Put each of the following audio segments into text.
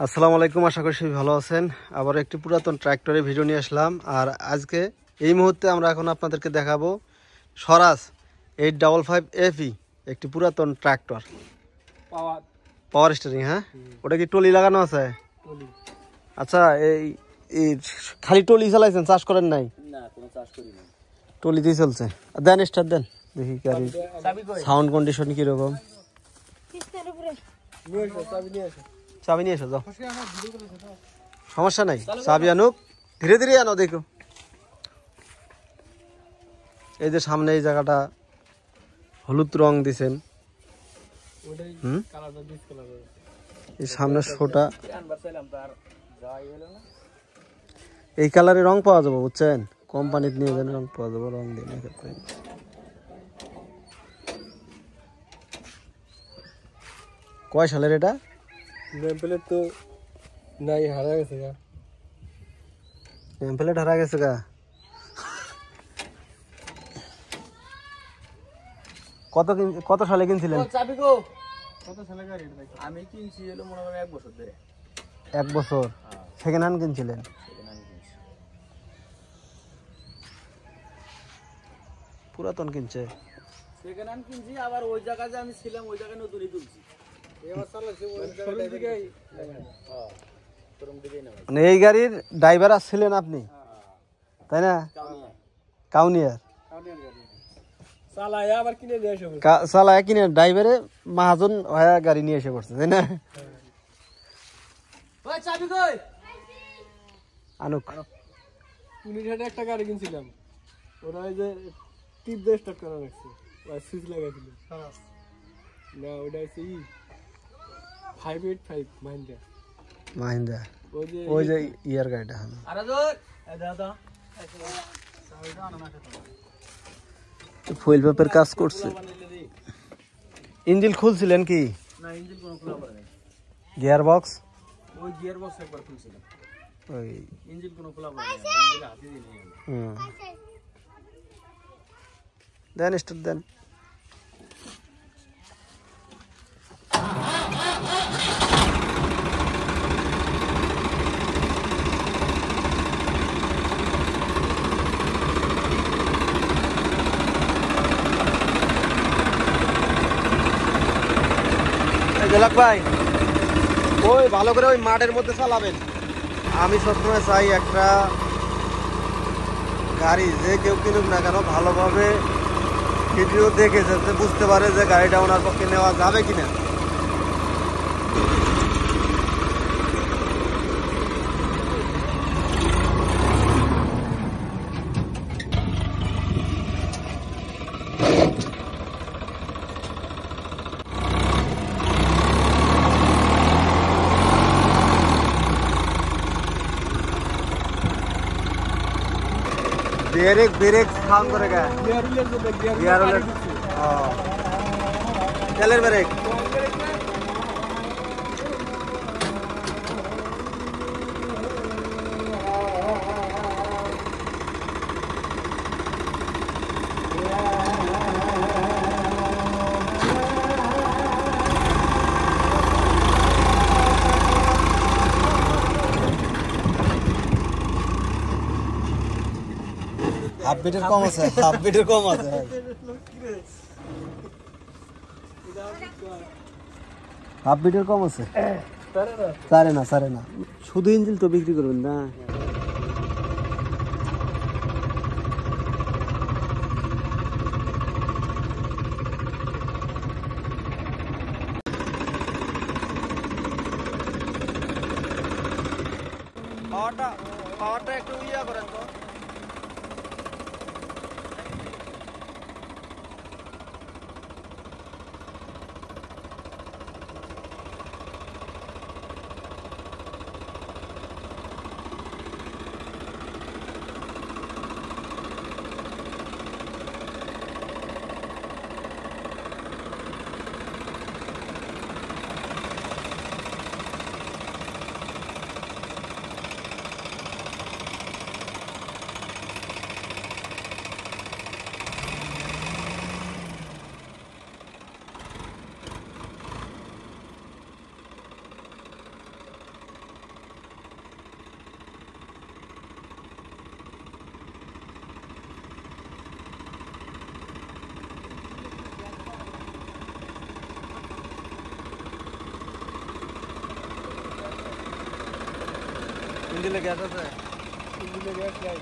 আসসালামু আলাইকুম, আশা করি সবাই ভালো আছেন। আবার একটি পুরাতন ট্র্যাক্টরের ভিডিও নিয়ে আসলাম। আর আজকে এই মুহূর্তে আমরা এখন আপনাদেরকে দেখাবো স্বরাজ 855 FE, একটি পুরাতন ট্র্যাক্টর, পাওয়ার স্টিয়ারিং। হ্যাঁ, ওটা কি টলি লাগানো আছে? আচ্ছা, এই খালি টলি চালাইছেন, চাষ করেন নাই? না, কোনো চাষ করি না। টলি দিয়ে চলছে। দেন স্টার্ট দেন, দেখি গাড়ির সাউন্ড কন্ডিশন কিরকম। চাবি নিয়ে এসো, যাও, সমস্যা নাই, চাবি আনুক, ধীরে ধীরে আনো। দেখো এই যে সামনে এই জায়গাটা হলুদ রং দিছেন, এই সামনে শোটা এই কালারে রং পাওয়া যাবে, বুঝছেন? কোম্পানিতে নিয়ে যান, রং পাওয়া যাবে, রং দিন। কয় সালের এটা? নেমপ্লেট তো নাই, হারা গেছে গা। নেমপ্লেট হারা গেছে গা। কত সালে কিনছিলেন? কত সালে গাড়ি এটা? আমি কিনছি হলো মনে করেন 1 বছর ধরে। 1 বছর? সেকেন্ড হ্যান্ড কিনছিলেন? পুরাতন কিনছে? সেকেন্ড হ্যান্ড কিনছি, আবার ওই জায়গায় যে আমি ছিলাম ওই জায়গায় নতুনই তুলছি। মানে এই গাড়ির ড্রাইভার ছিলেন আপনি, তাই না? কাউনিয়ার চালায় কিনে ড্রাইভারে মহাজন হয়ে গাড়ি নিয়ে এসে পড়ছে, তাই না? আনুক, একটা গাড়ি কিনছিলাম, ওরা ওই যে টিপ দিয়ে স্টার্ট করা রাখছে, সুইচ লাগাইছিল না, ওটা হচ্ছে 585 মাহিন্দ্রা, ওই যে ইয়ার গাড়িটা। ফুয়েল পাম্পের কাজ করছে। ইঞ্জিন খুলছিলেন কি? না, ইঞ্জিন কোনো খোলা পড়ে নাই। Gear box? ওই গিয়ার বক্স একবার খুলছিলাম, ওই ইঞ্জিন কোনো খোলা পড়ে নাই, ইঞ্জিনে হাতে দিয়ে নিয়ে দেন, স্টার্ট দেন। জলাক ভাই, ওই ভালো করে ওই মাঠের মধ্যে চালাবেন। আমি সবসময় চাই একটা গাড়ি যে কেউ কিনুক না কেন ভালোভাবে ভিডিও দেখে যাতে বুঝতে পারে যে গাড়িটা ওনার পক্ষে নেওয়া যাবে কিনা। ब्रेक काम करेगा, गियर तेलेर ब्रेक। হাফ বিটের কম আছে, হাফ বিটের কম আছে, হাফ বিটের কম আছে। সারে না, শুধু ইঞ্জিন তো বিক্রি করবেন না। পাওয়ারটা একটু ইয়া করেন তো। ইঞ্জিনে গ্যাস আছে? ইঞ্জিনে গ্যাস নাই।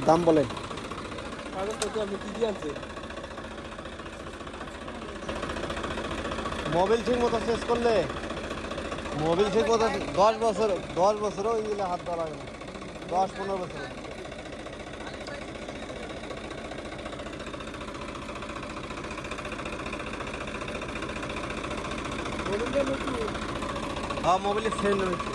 দাম বলেন। কাগজপত্র আপনি কি কি আছে? মোবিল ঠিক মতো শেষ করলে মোবিল ঠিক মতো 10 বছরও ইঞ্জিনে হাত দেওয়া লাগে না, 10-15 বছর। হ্যাঁ, মোবিলের সেল হয়েছে।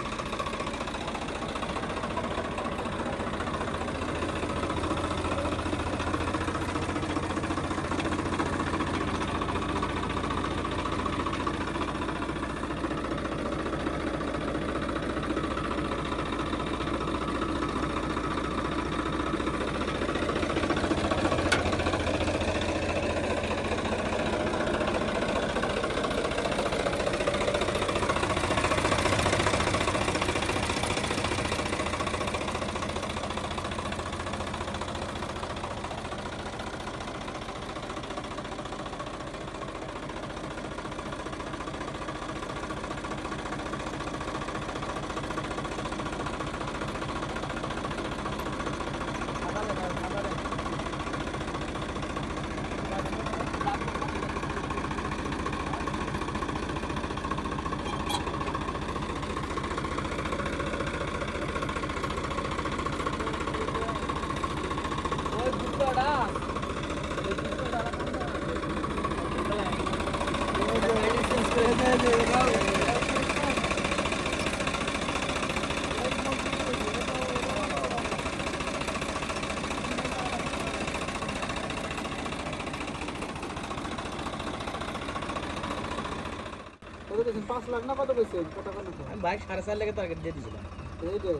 কত দিয়েছেন? 5 লাখ না কত কইছেন? কত টাকা নিছেন? আমি বাইক 4.5 লাখে টার্গেট দিয়ে দিয়েছিলাম। এইটাই।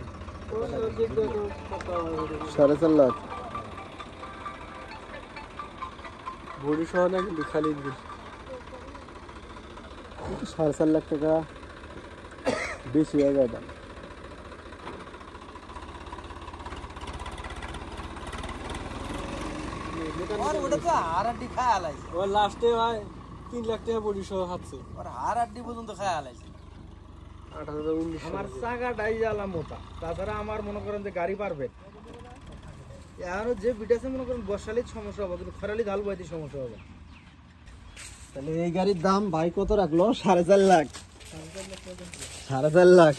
ওই যে দেখো কত 4.5 লাখ। বডি সহ না কিন্তু খালি ইঞ্জিন। 4.5 লাখ টাকা বেশি হয়ে যায় দাম। আর ওটা তো হাড়াড্ডি খায় আলাইছে। ওই লাস্টে হয় 3 লাখ টাকা বডি সহ হাতছে। আর হাড়াড্ডি পর্যন্ত খায় আলাইছে। 18-19 আমার চাকাটাই জ্বালা মোটা, তাছাড়া আমার মনে করেন যে গাড়ি পারবে এখনো যে বিটাসে মনে করেন বর্ষালির সমস্যা হবে, কিন্তু খরালি ঢাল বইতে সমস্যা হবে। তাহলে এই গাড়ির দাম ভাই কত রাখলো? 4.5 লাখ। 4.5 লাখ।